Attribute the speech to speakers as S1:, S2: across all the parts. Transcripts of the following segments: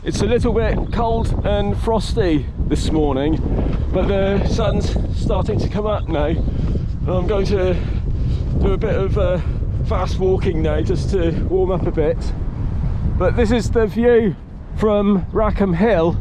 S1: It's a little bit cold and frosty this morning, but the sun's starting to come up now. And I'm going to do a bit of fast walking now just to warm up a bit. But this is the view from Rackham Hill.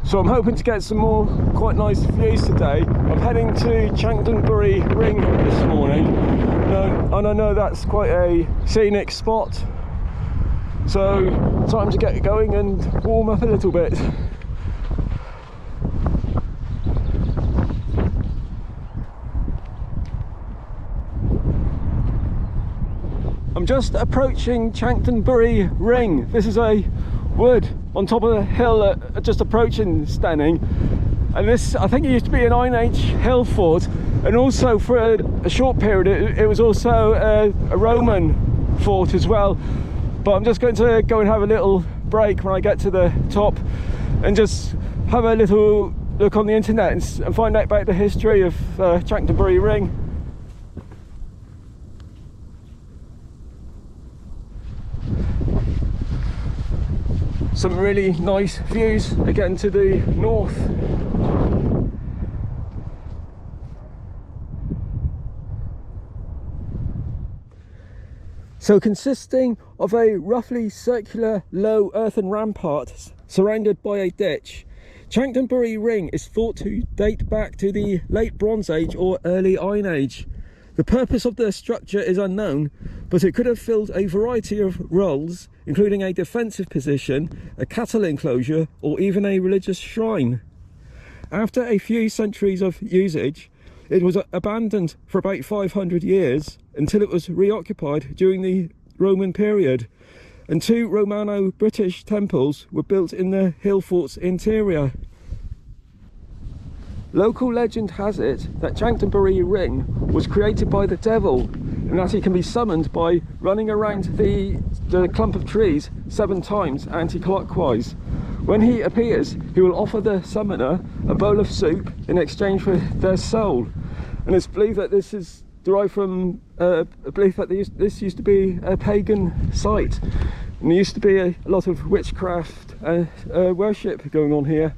S1: So I'm hoping to get some more quite nice views today. I'm heading to Chanctonbury Ring this morning, and I know that's quite a scenic spot. So time to get going and warm up a little bit. I'm just approaching Chanctonbury Ring. This is a wood on top of the hill just approaching Stenning, and this, I think, it used to be an Iron Age hill fort, and also for a short period it was also a Roman fort as well. But I'm just going to go and have a little break when I get to the top and just have a little look on the internet and find out about the history of Chanctonbury Ring. Some really nice views again to the north. So consisting of a roughly circular low earthen rampart surrounded by a ditch, Chanctonbury Ring is thought to date back to the late Bronze Age or early Iron Age. The purpose of the structure is unknown, but it could have filled a variety of roles, including a defensive position, a cattle enclosure, or even a religious shrine. After a few centuries of usage, it was abandoned for about 500 years until it was reoccupied during the Roman period, and two Romano-British temples were built in the hill fort's interior. Local legend has it that Chanctonbury Ring was created by the devil, and that he can be summoned by running around the clump of trees 7 times anti-clockwise. When he appears, he will offer the summoner a bowl of soup in exchange for their soul. And it's believed that this is derived from a belief that this used to be a pagan site, and there used to be a lot of witchcraft worship going on here.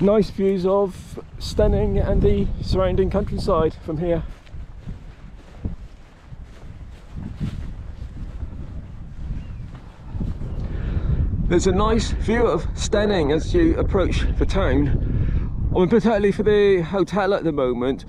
S1: Nice views of Stenning and the surrounding countryside from here. There's a nice view of Stenning as you approach the town. I'm a bit early for the hotel at the moment,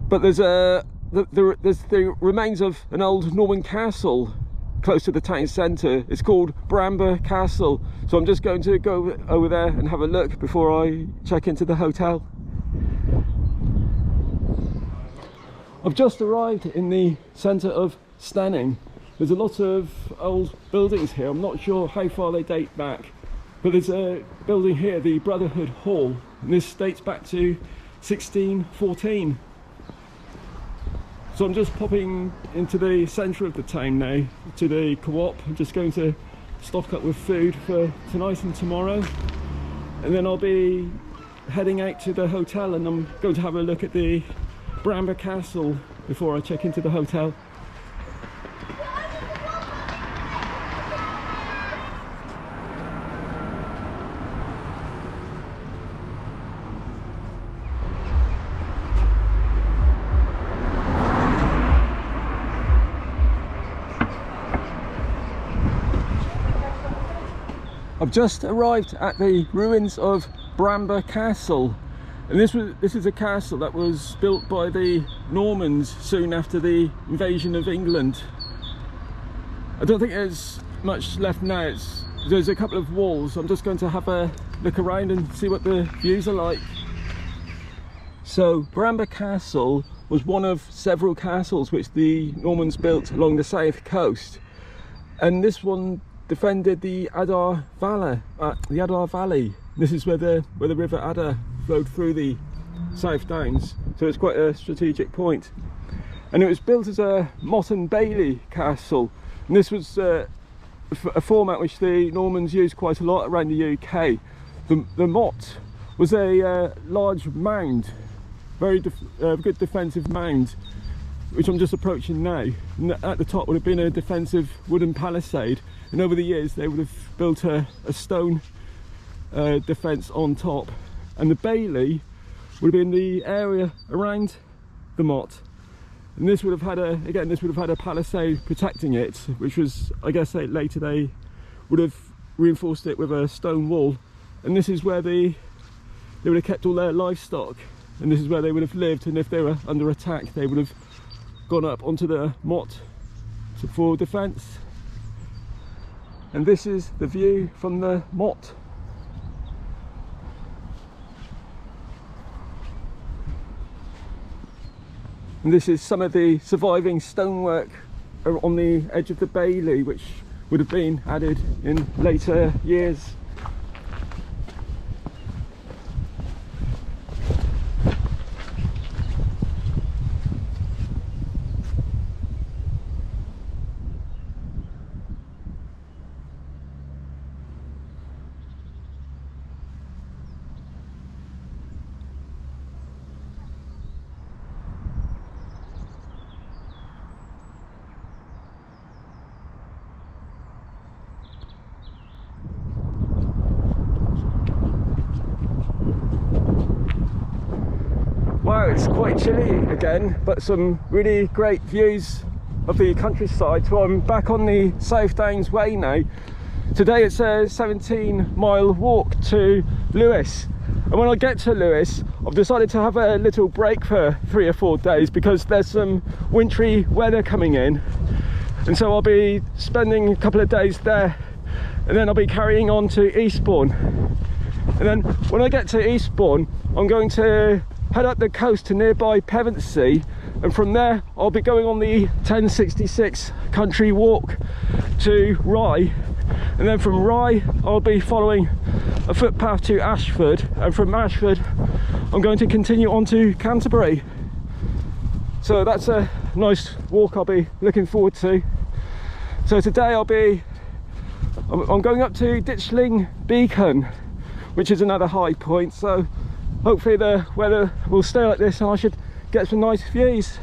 S1: but there's the remains of an old Norman castle close to the town centre. It's called Bramber Castle, so I'm just going to go over there and have a look before I check into the hotel. I've just arrived in the centre of Stenning. There's a lot of old buildings here. I'm not sure how far they date back, but there's a building here, the Brotherhood Hall, and this dates back to 1614. So I'm just popping into the centre of the town now, to the co-op. I'm just going to stock up with food for tonight and tomorrow, and then I'll be heading out to the hotel, and I'm going to have a look at the Bramber Castle before I check into the hotel. I've just arrived at the ruins of Bramber Castle, and this is a castle that was built by the Normans soon after the invasion of England. I don't think there's much left now. There's a couple of walls. I'm just going to have a look around and see what the views are like. So Bramber Castle was one of several castles which the Normans built along the south coast, and this one defended the Adar Valley. This is where the River Adar flowed through the South Downs, so it's quite a strategic point. and it was built as a Motte and Bailey castle, and this was a format which the Normans used quite a lot around the UK. The Motte was a large mound, very good defensive mound, which I'm just approaching now, and at the top would have been a defensive wooden palisade, and over the years they would have built a stone defence on top, and the Bailey would have been the area around the Motte, and this would have had a palisade protecting it, which was, I guess, later they would have reinforced it with a stone wall, and this is where they would have kept all their livestock, and this is where they would have lived, and if they were under attack they would have gone up onto the Motte for defence. And this is the view from the Motte. And this is some of the surviving stonework on the edge of the Bailey, which would have been added in later years. Wow, it's quite chilly again, but some really great views of the countryside. So I'm back on the South Downs Way now. Today it's a 17-mile walk to Lewes, and when I get to Lewes I've decided to have a little break for 3 or 4 days because there's some wintry weather coming in, and so I'll be spending a couple of days there, and then I'll be carrying on to Eastbourne, and then when I get to Eastbourne I'm going to head up the coast to nearby Pevensey, and from there I'll be going on the 1066 country walk to Rye, and then from Rye I'll be following a footpath to Ashford, and from Ashford I'm going to continue on to Canterbury. So that's a nice walk I'll be looking forward to. So today I'm going up to Ditchling Beacon, which is another high point, so hopefully the weather will stay like this and I should get some nice views.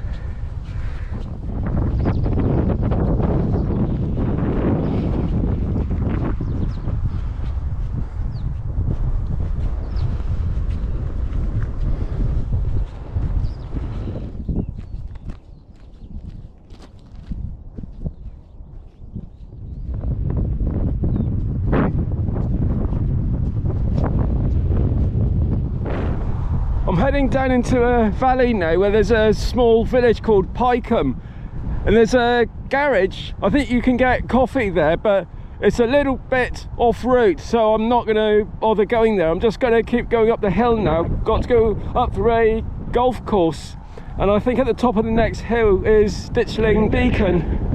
S1: I'm heading down into a valley now where there's a small village called Pycombe, and there's a garage. I think you can get coffee there, but it's a little bit off route, so I'm not going to bother going there. I'm just going to keep going up the hill now. Got to go up through a golf course, and I think at the top of the next hill is Ditchling Beacon.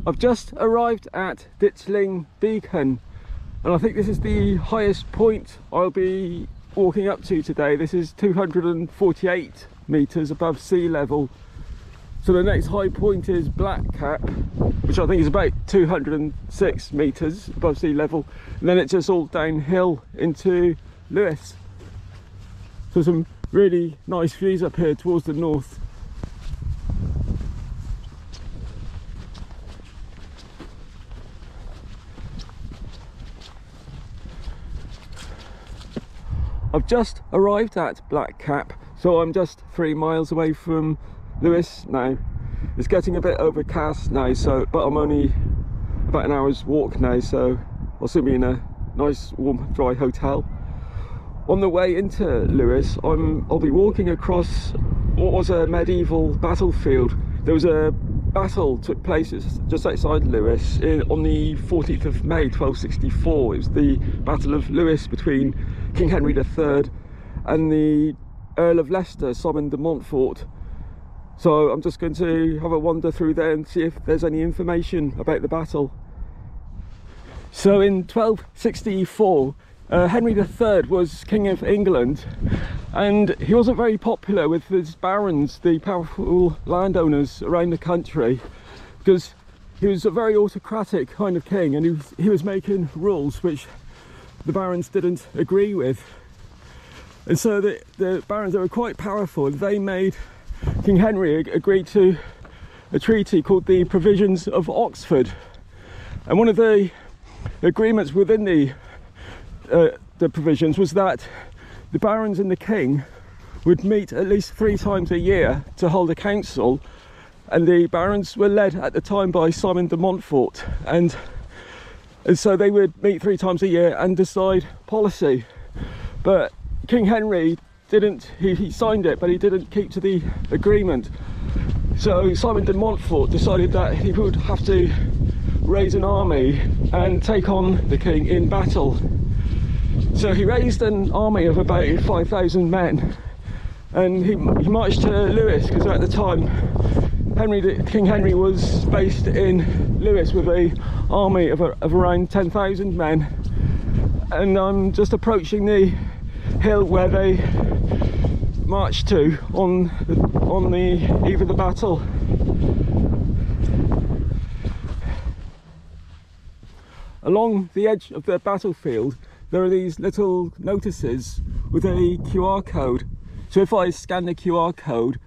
S1: I've just arrived at Ditchling Beacon, and I think this is the highest point I'll be walking up to today. This is 248 metres above sea level. So the next high point is Black Cap, which I think is about 206 metres above sea level, and then it's just all downhill into Lewes. So some really nice views up here towards the north. I've just arrived at Black Cap, so I'm just 3 miles away from Lewes now. It's getting a bit overcast now, but I'm only about an hour's walk now, so I'll soon be in a nice warm dry hotel. On the way into Lewes I'll be walking across what was a medieval battlefield. There was a battle took place just outside Lewes on the 14th of May 1264. It was the Battle of Lewes between King Henry III and the Earl of Leicester, Simon de Montfort. So I'm just going to have a wander through there and see if there's any information about the battle. So in 1264, Henry III was King of England, and he wasn't very popular with his barons, the powerful landowners around the country, because he was a very autocratic kind of king, and he was making rules which the barons didn't agree with. And so the barons that were quite powerful, they made King Henry agree to a treaty called the Provisions of Oxford. And one of the agreements within the provisions was that the barons and the king would meet at least 3 times a year to hold a council, and the barons were led at the time by Simon de Montfort, and so they would meet 3 times a year and decide policy. But King Henry didn't, he signed it, but he didn't keep to the agreement. So Simon de Montfort decided that he would have to raise an army and take on the king in battle. So he raised an army of about 5,000 men, and he marched to Lewes, because at the time King Henry was based in Lewes with an army of around 10,000 men. And I'm just approaching the hill where they marched to on the eve of the battle. Along the edge of the battlefield there are these little notices with a QR code. So if I scan the QR code,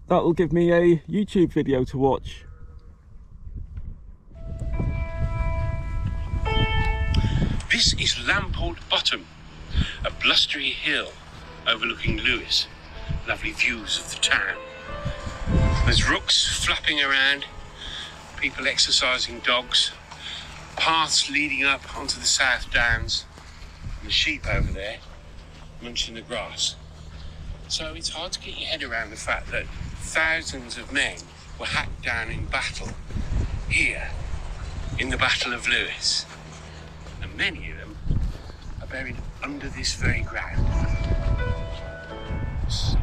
S1: that will give me a YouTube video to watch.
S2: This is Lamport Bottom, a blustery hill overlooking Lewes. Lovely views of the town. There's rooks flapping around, people exercising dogs, paths leading up onto the South Downs, and the sheep over there munching the grass. So it's hard to get your head around the fact that thousands of men were hacked down in battle here in the Battle of Lewes, and many of them are buried under this very ground.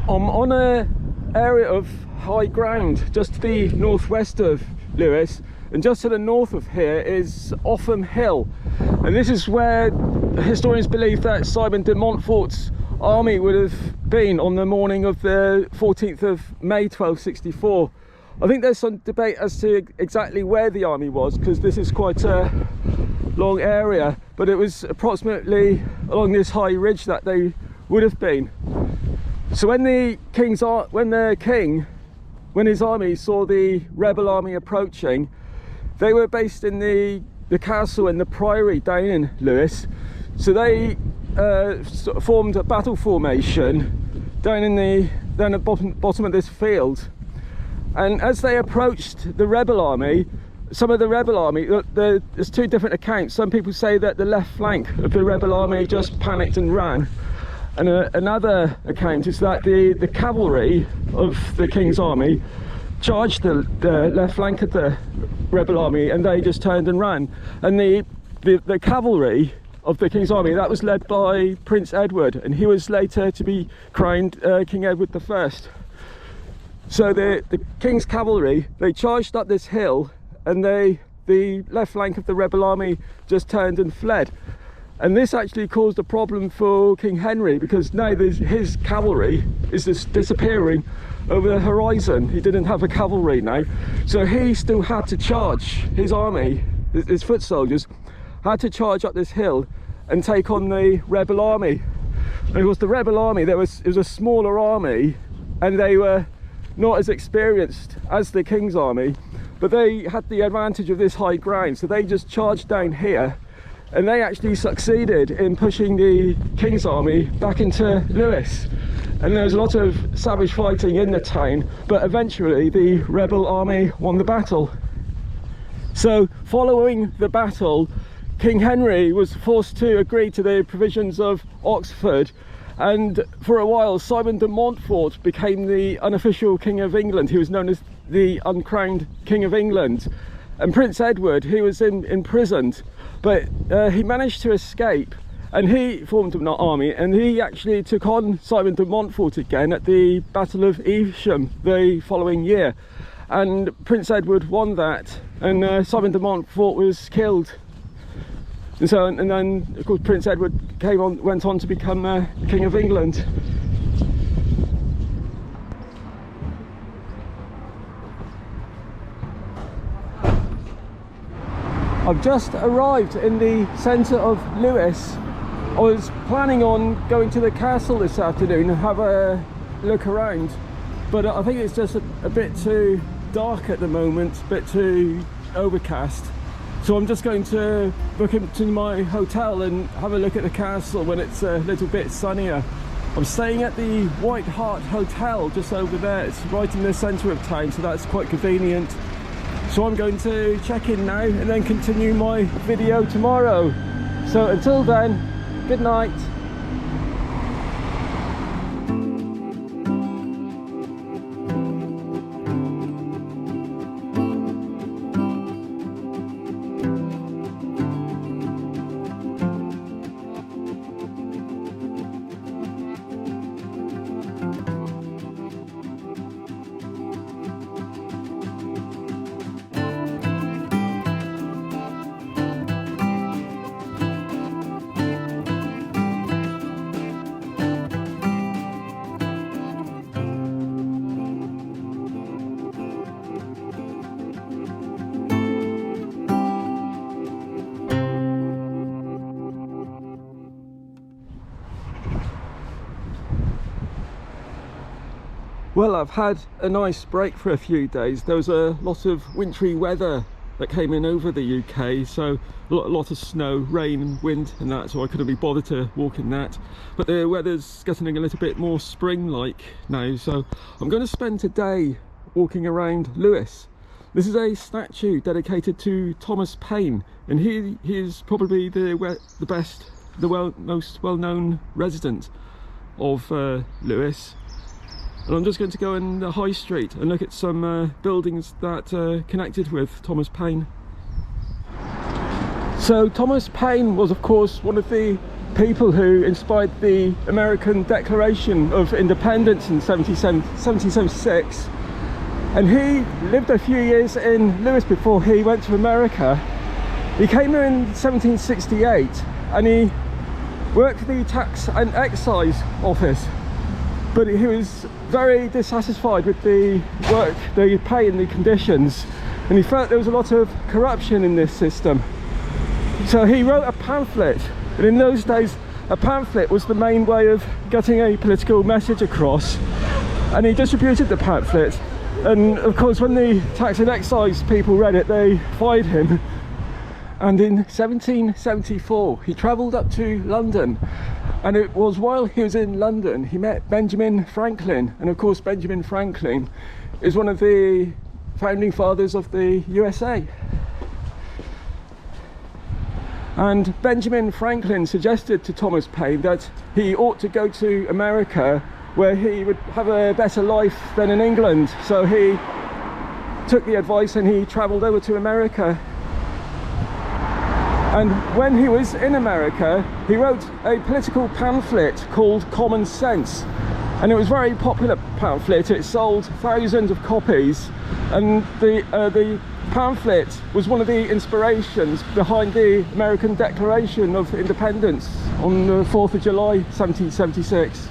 S1: I'm on an area of high ground just to the northwest of Lewes, and just to the north of here is Offham Hill, and this is where historians believe that Simon de Montfort's army would have been on the morning of the 14th of May 1264. I think there's some debate as to exactly where the army was, because this is quite a long area, but it was approximately along this high ridge that they would have been. So when his army saw the rebel army approaching, they were based in the castle and the priory down in Lewes. So they formed a battle formation down at the bottom of this field. And as they approached the rebel army, some of the rebel army, there's 2 different accounts. Some people say that the left flank of the rebel army just panicked and ran. And another account is that the cavalry of the king's army charged the left flank of the rebel army, and they just turned and ran. And the cavalry of the king's army, that was led by Prince Edward, and he was later to be crowned King Edward I. So the king's cavalry, they charged up this hill, and the left flank of the rebel army just turned and fled. And this actually caused a problem for King Henry, because now his cavalry is just disappearing over the horizon. He didn't have a cavalry now, so he still had to charge. His army, his foot soldiers, had to charge up this hill and take on the rebel army. And it was the rebel army, it was a smaller army, and they were not as experienced as the king's army, but they had the advantage of this high ground, so they just charged down here. And they actually succeeded in pushing the king's army back into Lewes. And there was a lot of savage fighting in the town, but eventually the rebel army won the battle. So following the battle, King Henry was forced to agree to the provisions of Oxford, and for a while Simon de Montfort became the unofficial King of England. He was known as the uncrowned King of England. And Prince Edward, he was imprisoned, but he managed to escape, and he formed an army, and he actually took on Simon de Montfort again at the Battle of Evesham the following year, and Prince Edward won that, and Simon de Montfort was killed. And so, and then of course Prince Edward went on to become King of England. I've just arrived in the centre of Lewes. I was planning on going to the castle this afternoon and have a look around, but I think it's just a bit too dark at the moment, a bit too overcast. So I'm just going to book into my hotel and have a look at the castle when it's a little bit sunnier. I'm staying at the White Hart Hotel just over there. It's right in the centre of town, so that's quite convenient. So I'm going to check in now and then continue my video tomorrow. So until then, good night. Well, I've had a nice break for a few days. There was a lot of wintry weather that came in over the UK, so a lot of snow, rain, wind and that, so I couldn't be bothered to walk in that. But the weather's getting a little bit more spring-like now, so I'm going to spend today walking around Lewes. This is a statue dedicated to Thomas Paine, and he is probably the most well-known resident of Lewes. And I'm just going to go in the high street and look at some buildings that connected with Thomas Paine. So Thomas Paine was of course one of the people who inspired the American Declaration of Independence in 1776, and he lived a few years in Lewes before he went to America. He came here in 1768 and he worked for the Tax and Excise Office, but he was very dissatisfied with the work, the pay and the conditions, and he felt there was a lot of corruption in this system. So he wrote a pamphlet, and in those days a pamphlet was the main way of getting a political message across, and he distributed the pamphlet, and of course when the Tax and Excise people read it, they fired him. And in 1774 he travelled up to London, and it was while he was in London he met Benjamin Franklin, and of course Benjamin Franklin is one of the founding fathers of the USA. And Benjamin Franklin suggested to Thomas Paine that he ought to go to America, where he would have a better life than in England. So he took the advice and he travelled over to America. And when he was in America, he wrote a political pamphlet called Common Sense, and it was a very popular pamphlet. It sold thousands of copies, and the pamphlet was one of the inspirations behind the American Declaration of Independence on the 4th of July 1776.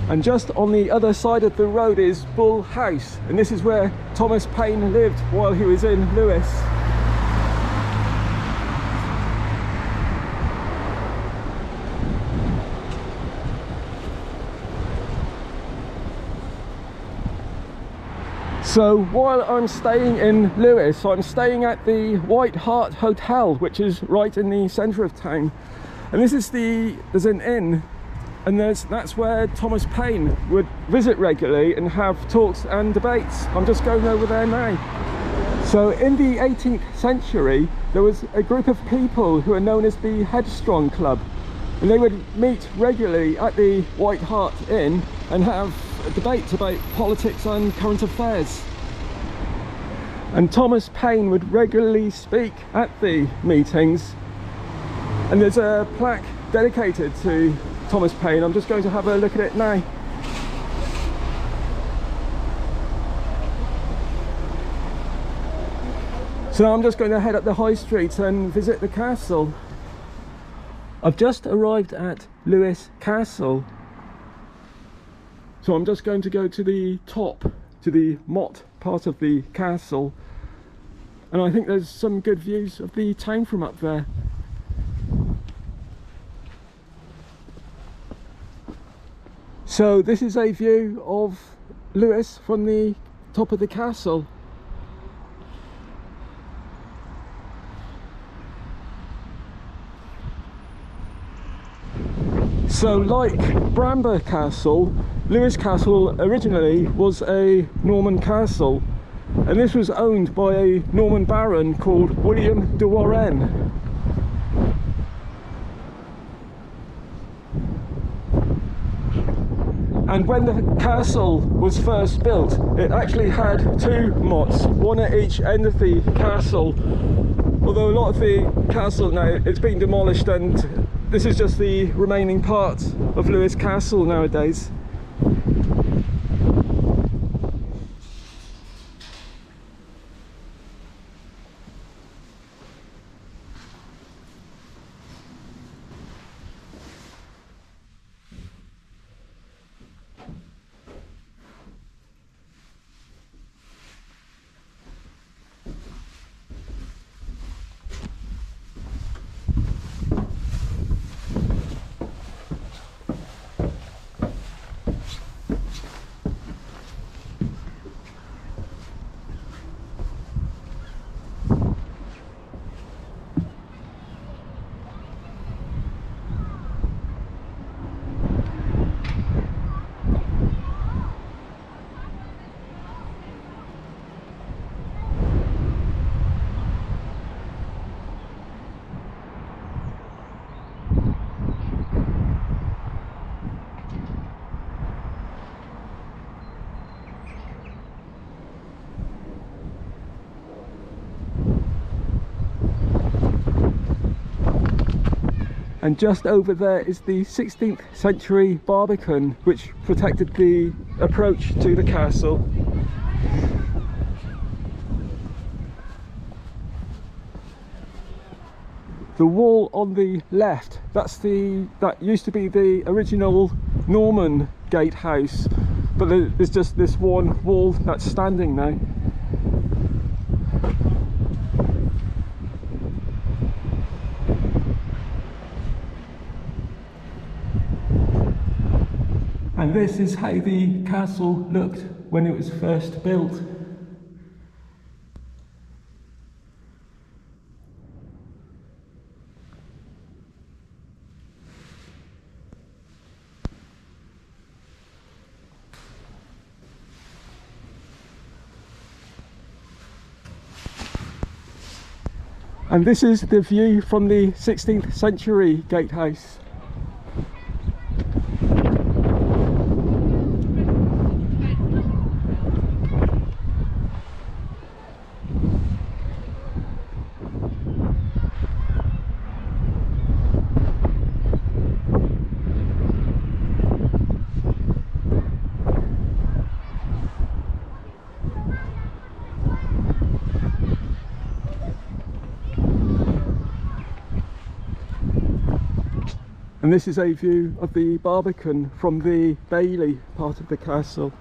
S1: And just on the other side of the road is Bull House, and this is where Thomas Paine lived while he was in Lewes. So while I'm staying in Lewes, I'm staying at the White Hart Hotel, which is right in the centre of town. And this is there's an inn, and that's where Thomas Paine would visit regularly and have talks and debates. I'm just going over there now. So in the 18th century, there was a group of people who are known as the Headstrong Club, and they would meet regularly at the White Hart Inn and have debates about politics and current affairs. And Thomas Paine would regularly speak at the meetings, And there's a plaque dedicated to Thomas Paine. I'm just going to have a look at it now. So now I'm just going to head up the high street and visit the castle. I've just arrived at Lewes Castle. So I'm just going to go to the top, to the motte part of the castle. And I think there's some good views of the town from up there. So this is a view of Lewes from the top of the castle. So like Bramber Castle, Lewes Castle originally was a Norman castle, and this was owned by a Norman baron called William de Warenne. And when the castle was first built, it actually had two mottes, one at each end of the castle. Although a lot of the castle now, it's been demolished, and this is just the remaining part of Lewes Castle nowadays. And just over there is the 16th century barbican, which protected the approach to the castle. The wall on the left, that used to be the original Norman gatehouse, but there's just this one wall that's standing now. And this is how the castle looked when it was first built. And this is the view from the 16th century gatehouse. And this is a view of the barbican from the Bailey part of the castle.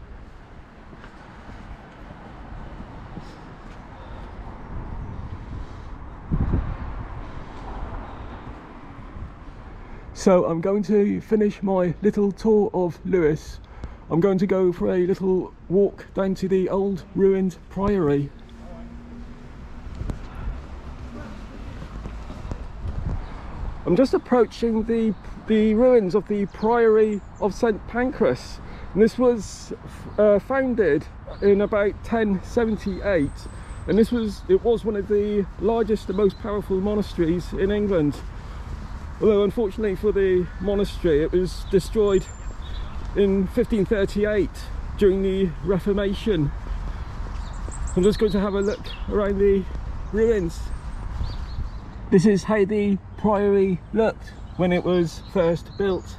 S1: So I'm going to finish my little tour of Lewes. I'm going to go for a little walk down to the old ruined priory. I'm just approaching the ruins of the Priory of St Pancras, and this was founded in about 1078, and it was one of the largest and most powerful monasteries in England. Although unfortunately for the monastery, it was destroyed in 1538 during the Reformation. I'm just going to have a look around the ruins. This is how the priory looked when it was first built.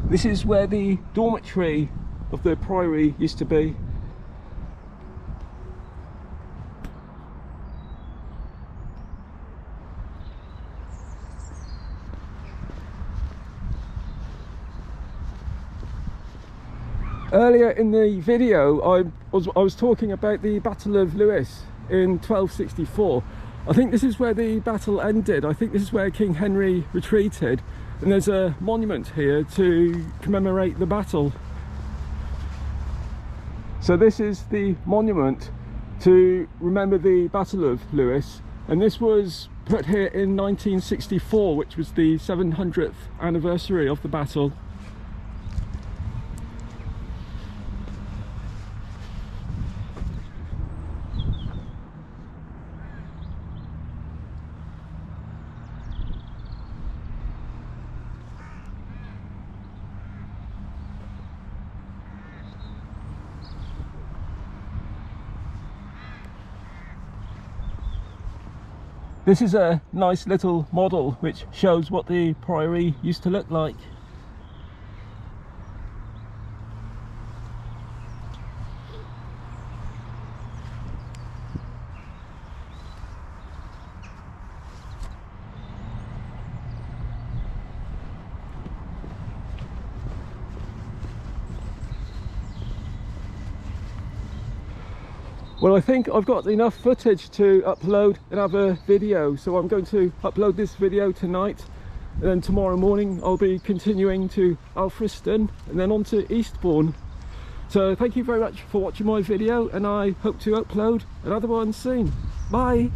S1: This is where the dormitory of the priory used to be. Earlier in the video I was talking about the Battle of Lewes in 1264. I think this is where the battle ended. I think this is where King Henry retreated, and there's a monument here to commemorate the battle. So this is the monument to remember the Battle of Lewes, and this was put here in 1964, which was the 700th anniversary of the battle. This is a nice little model which shows what the priory used to look like. Well, I think I've got enough footage to upload another video, so I'm going to upload this video tonight, and then tomorrow morning I'll be continuing to Alfriston and then on to Eastbourne. So thank you very much for watching my video, and I hope to upload another one soon. Bye!